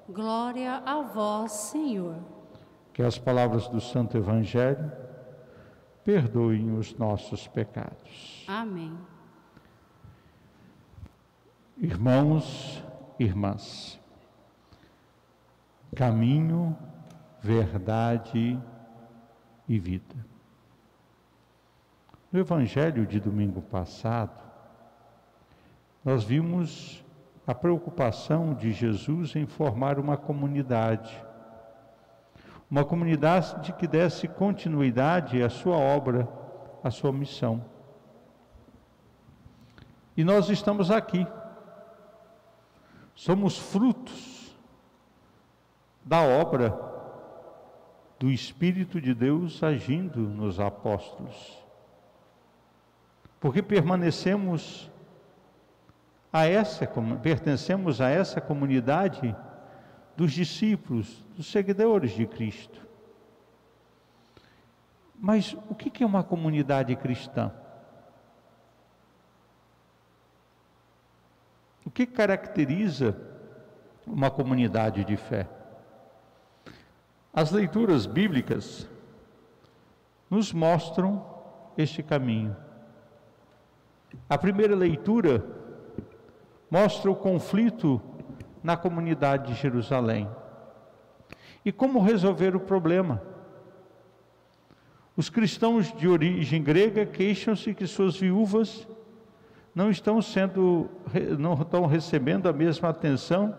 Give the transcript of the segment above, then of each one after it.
Glória a vós, Senhor. Que as palavras do Santo Evangelho perdoem os nossos pecados. Amém. Irmãos, irmãs, caminho, verdade e vida. No Evangelho de domingo passado, nós vimos a preocupação de Jesus em formar uma comunidade que desse continuidade à sua obra, à sua missão. E nós estamos aqui, somos frutos da obra do Espírito de Deus agindo nos apóstolos, porque pertencemos a essa comunidade dos discípulos, dos seguidores de Cristo. Mas o que é uma comunidade cristã? O que caracteriza uma comunidade de fé? As leituras bíblicas nos mostram este caminho. A primeira leitura mostra o conflito na comunidade de Jerusalém e como resolver o problema. Os cristãos de origem grega queixam-se que suas viúvas não estão recebendo a mesma atenção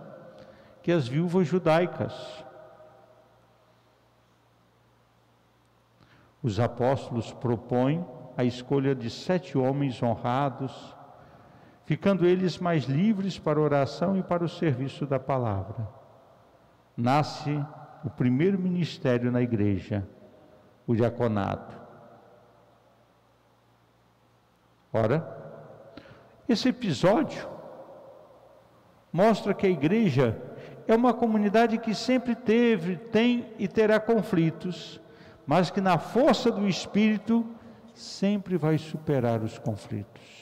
que as viúvas judaicas. Os apóstolos propõem a escolha de 7 homens honrados, ficando eles mais livres para a oração e para o serviço da palavra. Nasce o primeiro ministério na igreja, o diaconato. Ora, esse episódio mostra que a igreja é uma comunidade que sempre teve, tem e terá conflitos, mas que na força do Espírito sempre vai superar os conflitos.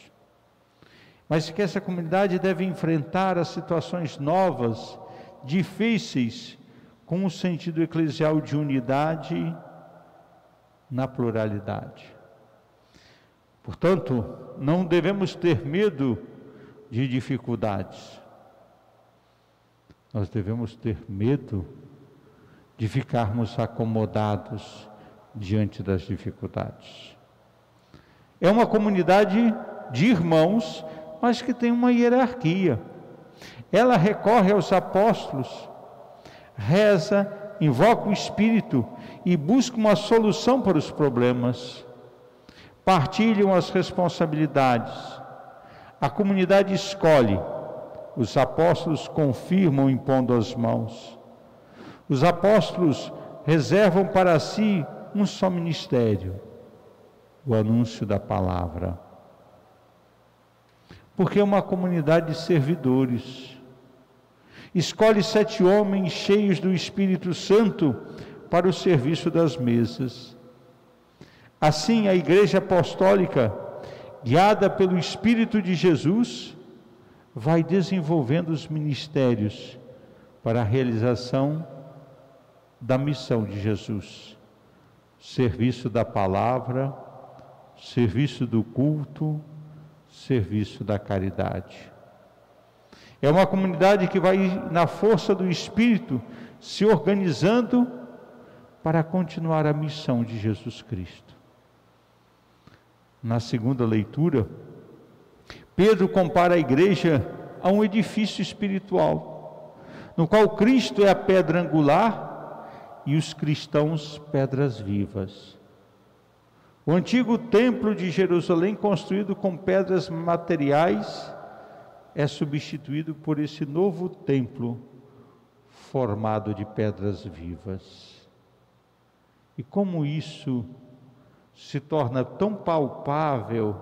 Mas que essa comunidade deve enfrentar as situações novas, difíceis, com um sentido eclesial de unidade na pluralidade. Portanto, não devemos ter medo de dificuldades. Nós devemos ter medo de ficarmos acomodados diante das dificuldades. É uma comunidade de irmãos, mas que tem uma hierarquia. Ela recorre aos apóstolos, reza, invoca o Espírito e busca uma solução para os problemas. Partilham as responsabilidades. A comunidade escolhe, os apóstolos confirmam impondo as mãos. Os apóstolos reservam para si um só ministério, o anúncio da palavra. Porque é uma comunidade de servidores. Escolhe 7 homens cheios do Espírito Santo para o serviço das mesas. Assim, a Igreja Apostólica, guiada pelo Espírito de Jesus, vai desenvolvendo os ministérios para a realização da missão de Jesus. Serviço da palavra, serviço do culto, serviço da caridade. É uma comunidade que vai, na força do Espírito, se organizando para continuar a missão de Jesus Cristo. Na segunda leitura, Pedro compara a igreja a um edifício espiritual, no qual Cristo é a pedra angular e os cristãos pedras vivas. O antigo templo de Jerusalém, construído com pedras materiais, é substituído por esse novo templo formado de pedras vivas. E como isso se torna tão palpável,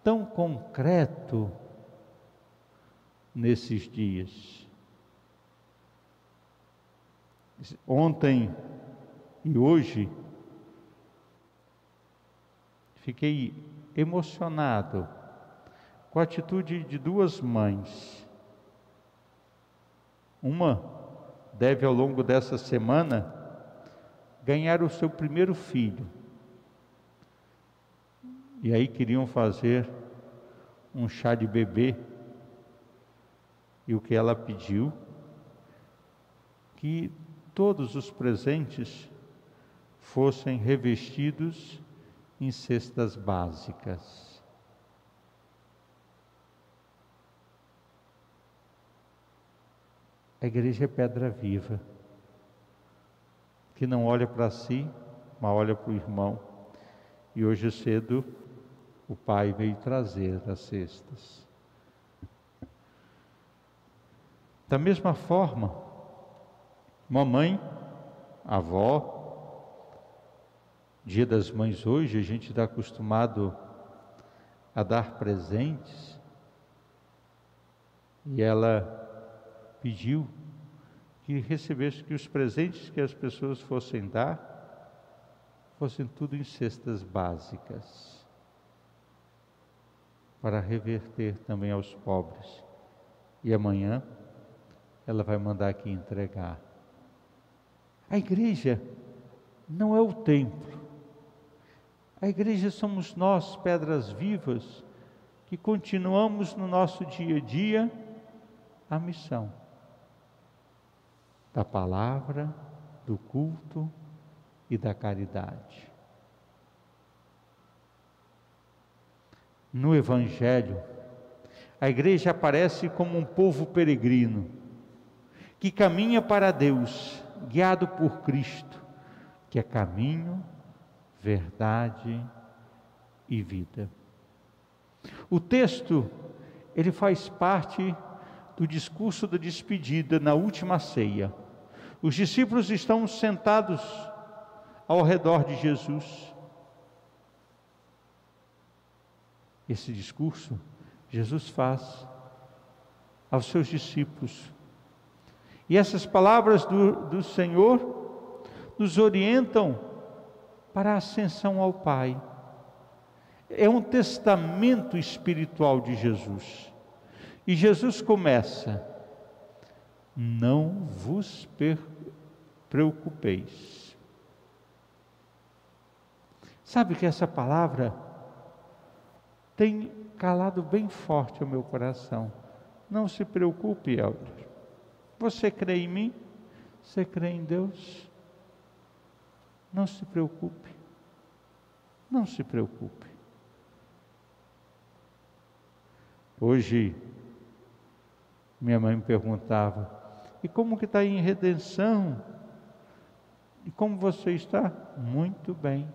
tão concreto nesses dias. Ontem e hoje fiquei emocionado com a atitude de 2 mães. Uma deve, ao longo dessa semana, ganhar o seu primeiro filho. E aí queriam fazer um chá de bebê. E o que ela pediu? Que todos os presentes fossem revestidos em cestas básicas. A igreja é pedra viva, que não olha para si, mas olha para o irmão. E hoje cedo o pai veio trazer as cestas. Da mesma forma, mamãe, avó, Dia das Mães hoje, a gente está acostumado a dar presentes, e ela pediu que recebesse, que os presentes que as pessoas fossem dar, fossem tudo em cestas básicas, para reverter também aos pobres. E amanhã ela vai mandar aqui entregar. A igreja não é o templo. A igreja somos nós, pedras vivas, que continuamos no nosso dia a dia a missão da palavra, do culto e da caridade. No Evangelho, a igreja aparece como um povo peregrino, que caminha para Deus, guiado por Cristo, que é caminho, verdade e vida. O texto, ele faz parte do discurso da despedida na última ceia. Os discípulos estão sentados ao redor de Jesus. Esse discurso Jesus faz aos seus discípulos. E essas palavras do Senhor nos orientam para a ascensão ao Pai. É um testamento espiritual de Jesus. E Jesus começa: não vos preocupeis. Sabe que essa palavra tem calado bem forte o meu coração. Não se preocupe, Helder. Você crê em mim? Você crê em Deus? Não se preocupe. Não se preocupe. Hoje, minha mãe me perguntava: e como que está em redenção? E como você está? Muito bem,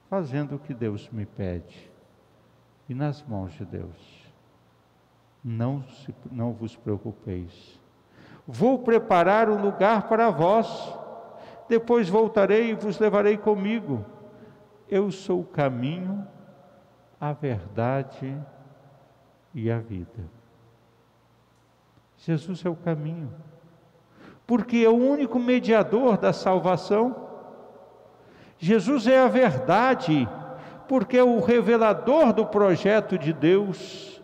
fazendo o que Deus me pede, e nas mãos de Deus. Não vos preocupeis. Vou preparar um lugar para vós, depois voltarei e vos levarei comigo. Eu sou o caminho, a verdade e a vida. Jesus é o caminho, porque é o único mediador da salvação. Jesus é a verdade, porque é o revelador do projeto de Deus.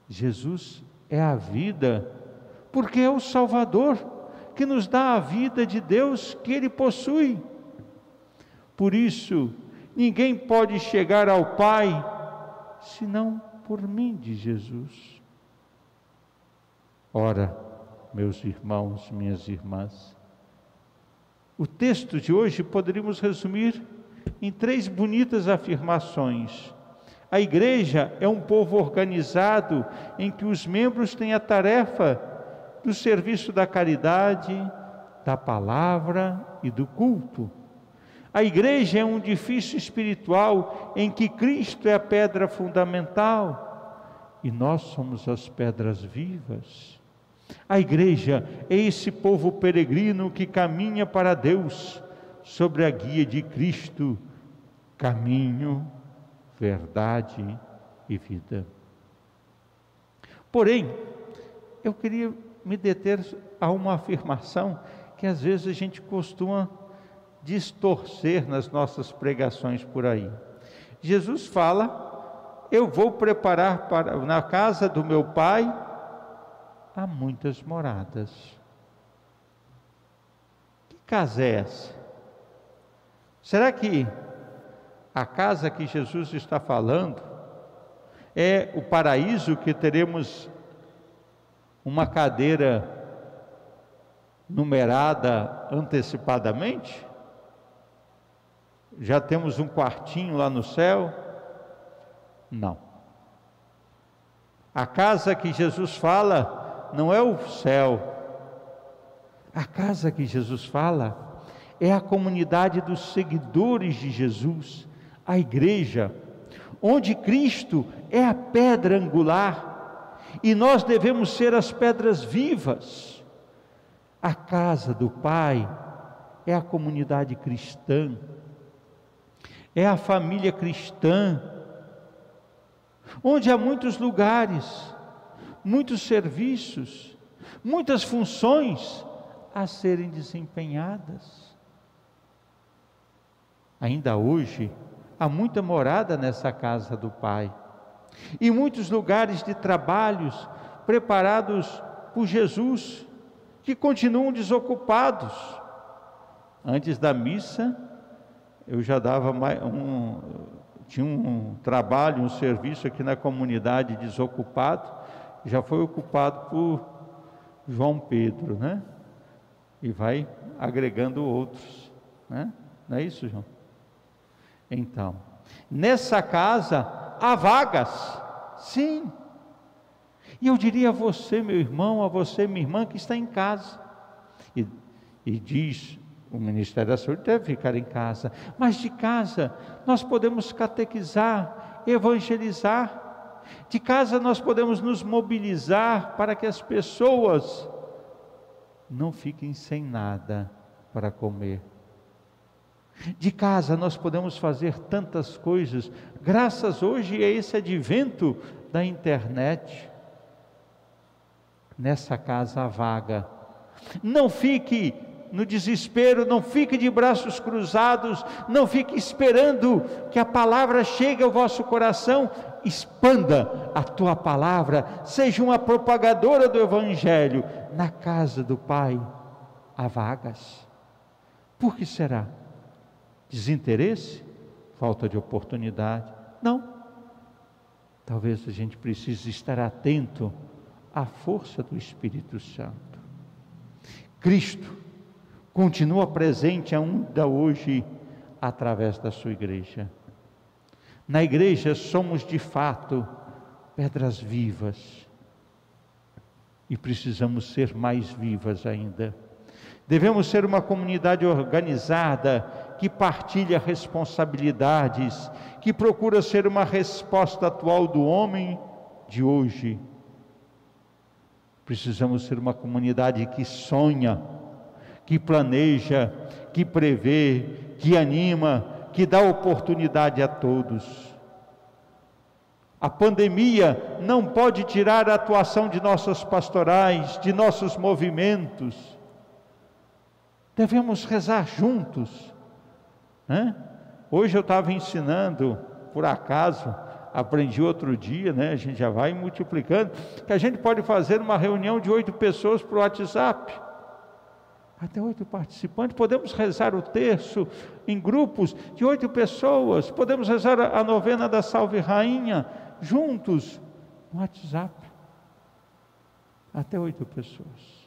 Jesus é a vida, porque é o Salvador, que nos dá a vida de Deus que Ele possui. Por isso, ninguém pode chegar ao Pai, senão por mim, diz Jesus. Ora, meus irmãos, minhas irmãs, o texto de hoje poderíamos resumir em 3 bonitas afirmações. A igreja é um povo organizado, em que os membros têm a tarefa do serviço da caridade, da palavra e do culto. A igreja é um edifício espiritual em que Cristo é a pedra fundamental e nós somos as pedras vivas. A igreja é esse povo peregrino que caminha para Deus sobre a guia de Cristo, caminho, verdade e vida. Porém, eu queria me deter a uma afirmação que às vezes a gente costuma distorcer nas nossas pregações por aí. Jesus fala: eu vou preparar na casa do meu Pai há muitas moradas. casa é essa? Será que a casa que Jesus está falando é o paraíso que teremos uma cadeira numerada antecipadamente? Já temos um quartinho lá no céu? Não. A casa que Jesus fala não é o céu. A casa que Jesus fala é a comunidade dos seguidores de Jesus, a igreja, onde Cristo é a pedra angular e nós devemos ser as pedras vivas. A casa do Pai é a comunidade cristã, é a família cristã, onde há muitos lugares, muitos serviços, muitas funções a serem desempenhadas. Ainda hoje, há muita morada nessa casa do Pai, e muitos lugares de trabalhos preparados por Jesus, que continuam desocupados. Antes da missa, eu já dava tinha um trabalho, um serviço aqui na comunidade desocupado, já foi ocupado por João Pedro, né? E vai agregando outros, né? Não é isso, João? Então, nessa casa há vagas, sim. E eu diria a você, meu irmão, a você, minha irmã, que está em casa, e diz, o Ministério da Saúde deve ficar em casa, mas de casa nós podemos catequizar, evangelizar, de casa nós podemos nos mobilizar para que as pessoas não fiquem sem nada para comer. De casa nós podemos fazer tantas coisas, graças hoje a esse advento da internet. Nessa casa vaga, não fique no desespero, não fique de braços cruzados, não fique esperando que a palavra chegue ao vosso coração. Expanda a tua palavra, seja uma propagadora do Evangelho. Na casa do Pai há vagas. Por que será? Desinteresse? Falta de oportunidade? Não. Talvez a gente precise estar atento à força do Espírito Santo. Cristo continua presente ainda hoje através da sua igreja. Na igreja somos de fato pedras vivas e precisamos ser mais vivas ainda. Devemos ser uma comunidade organizada, que partilha responsabilidades, que procura ser uma resposta atual do homem de hoje. Precisamos ser uma comunidade que sonha, que planeja, que prevê, que anima, que dá oportunidade a todos. A pandemia não pode tirar a atuação de nossas pastorais, de nossos movimentos. Devemos rezar juntos, né? Hoje eu estava ensinando, por acaso, aprendi outro dia, né? A gente já vai multiplicando, que a gente pode fazer uma reunião de 8 pessoas por WhatsApp, até 8 participantes. Podemos rezar o terço em grupos de 8 pessoas, podemos rezar a novena da Salve Rainha juntos no WhatsApp, até 8 pessoas.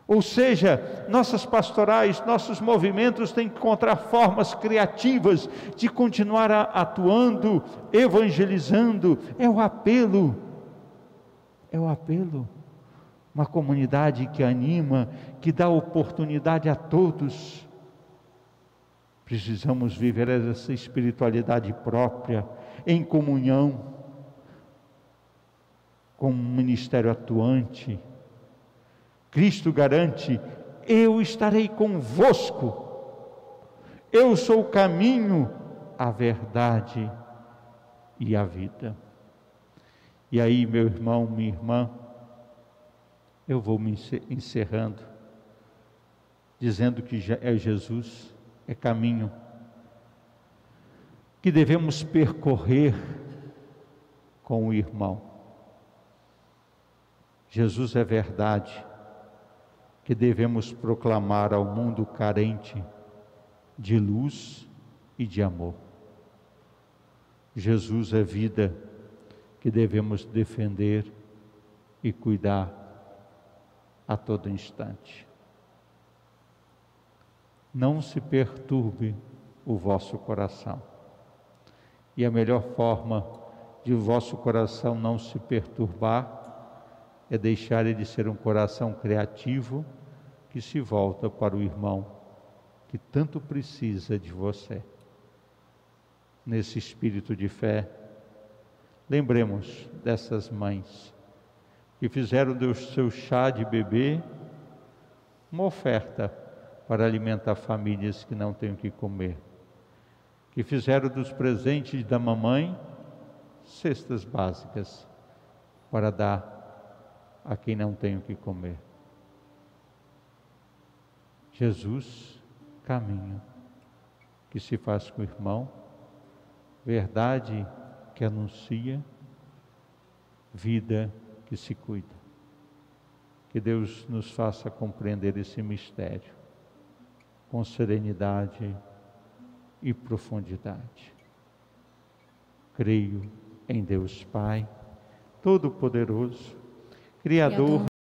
Ou seja, nossas pastorais, nossos movimentos têm que encontrar formas criativas de continuar atuando, evangelizando. É o apelo, uma comunidade que anima, que dá oportunidade a todos. Precisamos viver essa espiritualidade própria, em comunhão, com um ministério atuante. Cristo garante: eu estarei convosco, eu sou o caminho, a verdade e a vida. E aí, meu irmão, minha irmã, eu vou me encerrando, dizendo que é Jesus, é caminho, que devemos percorrer com o irmão. Jesus é verdade, que devemos proclamar ao mundo carente de luz e de amor. Jesus é vida que devemos defender e cuidar a todo instante. Não se perturbe o vosso coração. E a melhor forma de o vosso coração não se perturbar é deixar ele ser um coração criativo que se volta para o irmão que tanto precisa de você. Nesse espírito de fé, lembremos dessas mães que fizeram do seu chá de bebê uma oferta para alimentar famílias que não têm o que comer, que fizeram dos presentes da mamãe cestas básicas para dar a quem não tem o que comer. Jesus, caminho que se faz com o irmão, verdade que anuncia, vida que se cuida. Que Deus nos faça compreender esse mistério com serenidade e profundidade. Creio em Deus Pai, Todo-Poderoso, Criador